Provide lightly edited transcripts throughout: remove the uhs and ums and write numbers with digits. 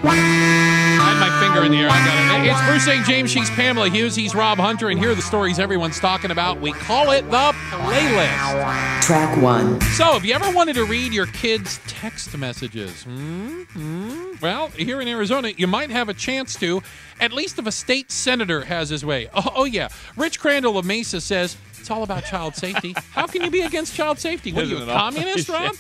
I had my finger in the air. I got it. It's Bruce St. James. She's Pamela Hughes. He's Rob Hunter. And here are the stories everyone's talking about. We call it the playlist. Track 1. So, have you ever wanted to read your kids' text messages? Well, here in Arizona, you might have a chance to, at least if a state senator has his way. Oh yeah. Rich Crandall of Mesa says, it's all about child safety. How can you be against child safety? What are you, a communist, Rob?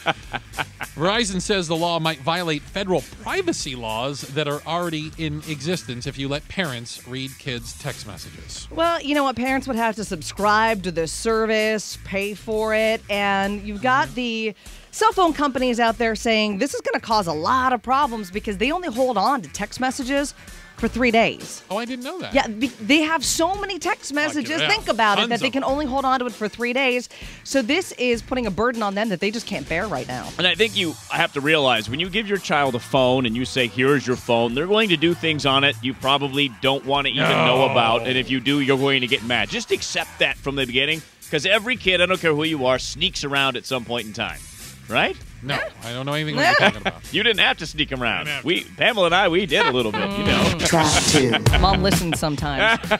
Verizon says the law might violate federal privacy laws that are already in existence if you let parents read kids' text messages. Well, you know what? Parents would have to subscribe to this service, pay for it, and you've got the cell phone companies out there saying this is going to cause a lot of problems because they only hold on to text messages for 3 days. Oh, I didn't know that. Yeah, they have so many text messages, think about it, that they can only hold on to it for 3 days. So this is putting a burden on them that they just can't bear right now. And I think you have to realize when you give your child a phone and you say, here's your phone, they're going to do things on it you probably don't want to even know about. And if you do, you're going to get mad. Just accept that from the beginning because every kid, I don't care who you are, sneaks around at some point in time. Right? No, I don't know anything what you're talking about. You didn't have to sneak around. Pamela and I, we did a little bit, you know. Track 2. Mom listens sometimes.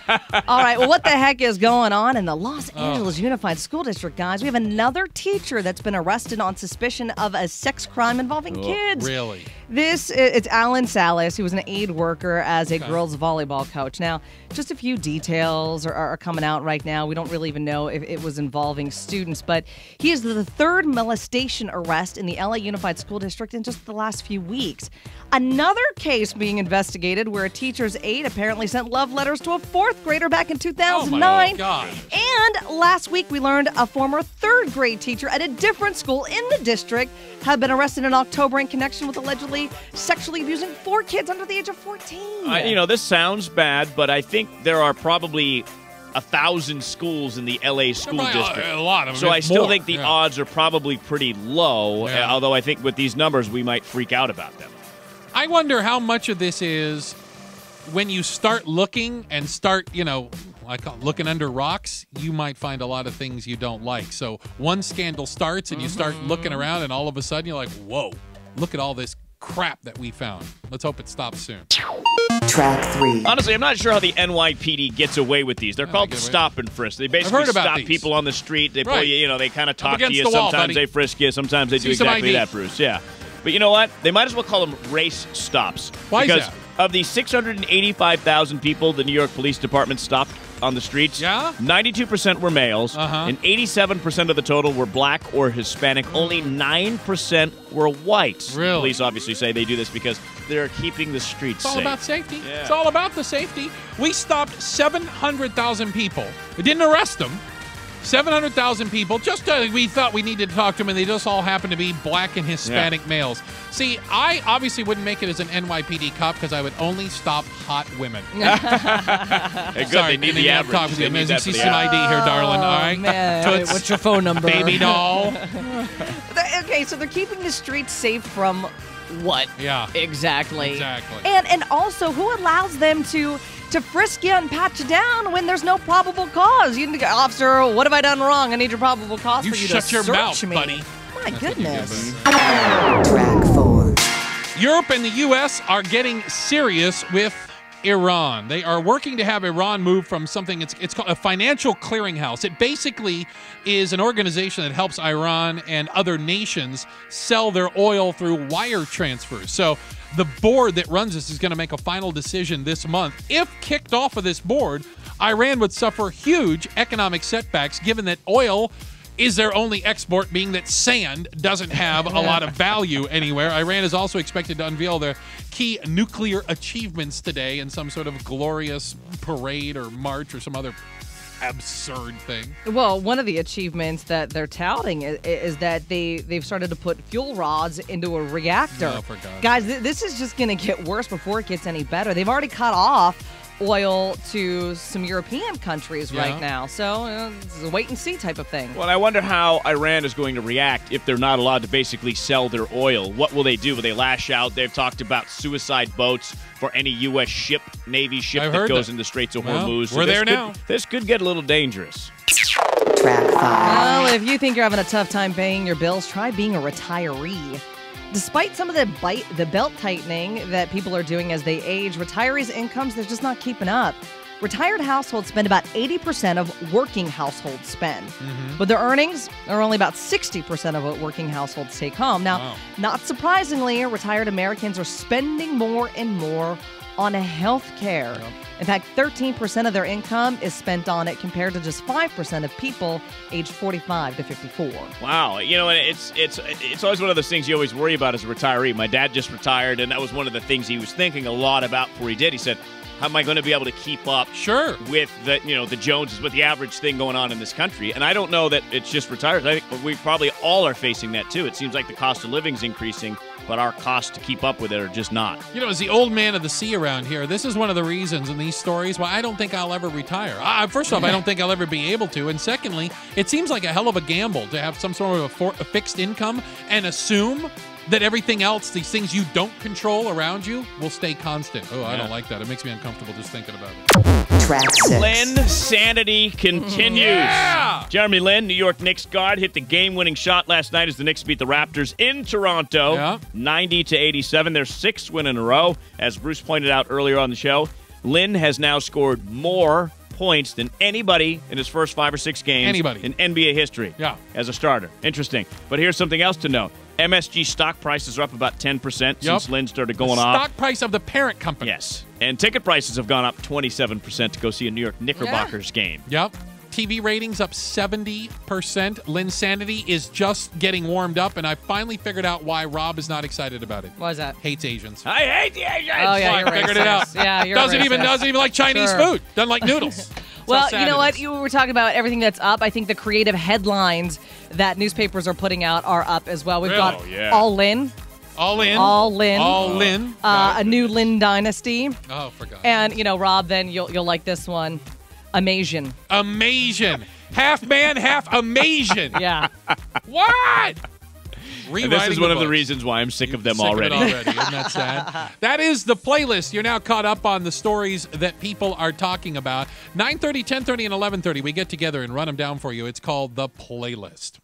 All right, well, what the heck is going on in the Los Angeles Unified School District, guys? We have another teacher that's been arrested on suspicion of a sex crime involving kids. Really? It's Alan Salas, who was an aid worker as a girls volleyball coach. Now, just a few details are coming out right now. We don't really even know if it was involving students, but he is the third molestation arrest in the LA Unified School District in just the last few weeks. Another case being investigated where a teacher's aide apparently sent love letters to a fourth grader back in 2009. Oh my God. And last week we learned a former third grade teacher at a different school in the district had been arrested in October in connection with allegedly sexually abusing 4 kids under the age of 14. This sounds bad, but I think there are probably 1,000 schools in the LA school district. A lot of them. So I still think the odds are probably pretty low, although I think with these numbers we might freak out about them. I wonder how much of this is when you start looking and start, looking under rocks, you might find a lot of things you don't like. So one scandal starts and you start looking around and all of a sudden you're like, whoa, look at all this crap that we found. Let's hope it stops soon. Track 3. Honestly, I'm not sure how the NYPD gets away with these. They're called stop and frisk. They basically stop people on the street. They pull you, they kind of talk to you. Sometimes they frisk you. Sometimes they do exactly that, Bruce. Yeah. But you know what? They might as well call them race stops. Why is that? Of the 685,000 people the New York Police Department stopped on the streets, 92% were males, and 87% of the total were black or Hispanic. Only 9% were white. Really? Police obviously say they do this because they're keeping the streets safe. It's all about safety. Yeah. It's all about the safety. We stopped 700,000 people. We didn't arrest them. 700,000 people. Just we thought we needed to talk to them, and they just all happened to be black and Hispanic males. See, I obviously wouldn't make it as an NYPD cop because I would only stop hot women. Hey, good. Sorry, they need the average. Talk to you. See some ID here, darling. All right. Man. What's your phone number? Baby doll. Okay, so they're keeping the streets safe from what? Yeah. Exactly. Exactly. And also, who allows them to frisk you and pat you down when there's no probable cause? You can go, officer, what have I done wrong? I need your probable cause for you to shut your search mouth, me. buddy. My goodness. Track 4. Europe and the U.S. are getting serious with Iran. They are working to have Iran move from something, it's called a financial clearinghouse. It basically is an organization that helps Iran and other nations sell their oil through wire transfers. So the board that runs this is going to make a final decision this month. If kicked off of this board, Iran would suffer huge economic setbacks given that oil is their only export, being that sand doesn't have a lot of value anywhere. Iran is also expected to unveil their key nuclear achievements today in some sort of glorious parade or march or some other absurd thing. Well, one of the achievements that they're touting is that they've started to put fuel rods into a reactor. Oh, for God. Guys, this is just going to get worse before it gets any better. They've already cut off oil to some European countries right now. So it's a wait and see type of thing. Well, I wonder how Iran is going to react if they're not allowed to basically sell their oil. What will they do? Will they lash out? They've talked about suicide boats for any U.S. ship, Navy ship that goes in the Straits of Hormuz. We're there now. This could get a little dangerous. Track 5. Well, if you think you're having a tough time paying your bills, try being a retiree. Despite some of the belt tightening that people are doing as they age, retirees' incomes, they're just not keeping up. Retired households spend about 80% of working households spend. But their earnings are only about 60% of what working households take home. Now, not surprisingly, retired Americans are spending more and more on health care. In fact, 13% of their income is spent on it compared to just 5% of people aged 45 to 54. Wow. You know, and it's always one of those things you always worry about as a retiree. My dad just retired, and that was one of the things he was thinking a lot about before he did. He said, how am I going to be able to keep up with the Joneses, with the average thing going on in this country? And I don't know that it's just retired. I think we probably all are facing that too. It seems like the cost of living is increasing, but our costs to keep up with it are just not. You know, as the old man of the sea around here, this is one of the reasons in these stories why I don't think I'll ever retire. First off, I don't think I'll ever be able to. And secondly, it seems like a hell of a gamble to have some sort of a fixed income and assume that everything else, these things you don't control around you, will stay constant. Oh, I don't like that. It makes me uncomfortable just thinking about it. Track 6. Lynn, sanity continues. Yeah! Jeremy Lin, New York Knicks guard, hit the game-winning shot last night as the Knicks beat the Raptors in Toronto, 90-87. Their 6th win in a row. As Bruce pointed out earlier on the show, Lin has now scored more points than anybody in his first 5 or 6 games in NBA history as a starter. Interesting. But here's something else to note. MSG stock prices are up about 10% since Lynn started going off. Stock price of the parent company. Yes. And ticket prices have gone up 27% to go see a New York Knickerbockers game. Yep. TV ratings up 70%. Lynn's sanity is just getting warmed up, and I finally figured out why Rob is not excited about it. Why is that? Hates Asians. I hate the Asians! Oh, yeah, I figured it out. Yeah, you're doesn't even like Chinese food. Doesn't like noodles. Well, you know what? You were talking about everything that's up. I think the creative headlines that newspapers are putting out are up as well. We've got All In. All In. All Lynn. All Lynn. A new Lynn dynasty. Oh, forgot. And, you know, Rob, then you'll like this one. Amasian. Amasian. Half man, half Amasian. Yeah. What? And this is one of the reasons why I'm sick of them already. Isn't that sad? That is the playlist. You're now caught up on the stories that people are talking about. 9:30, 10:30, and 11:30, we get together and run them down for you. It's called The Playlist.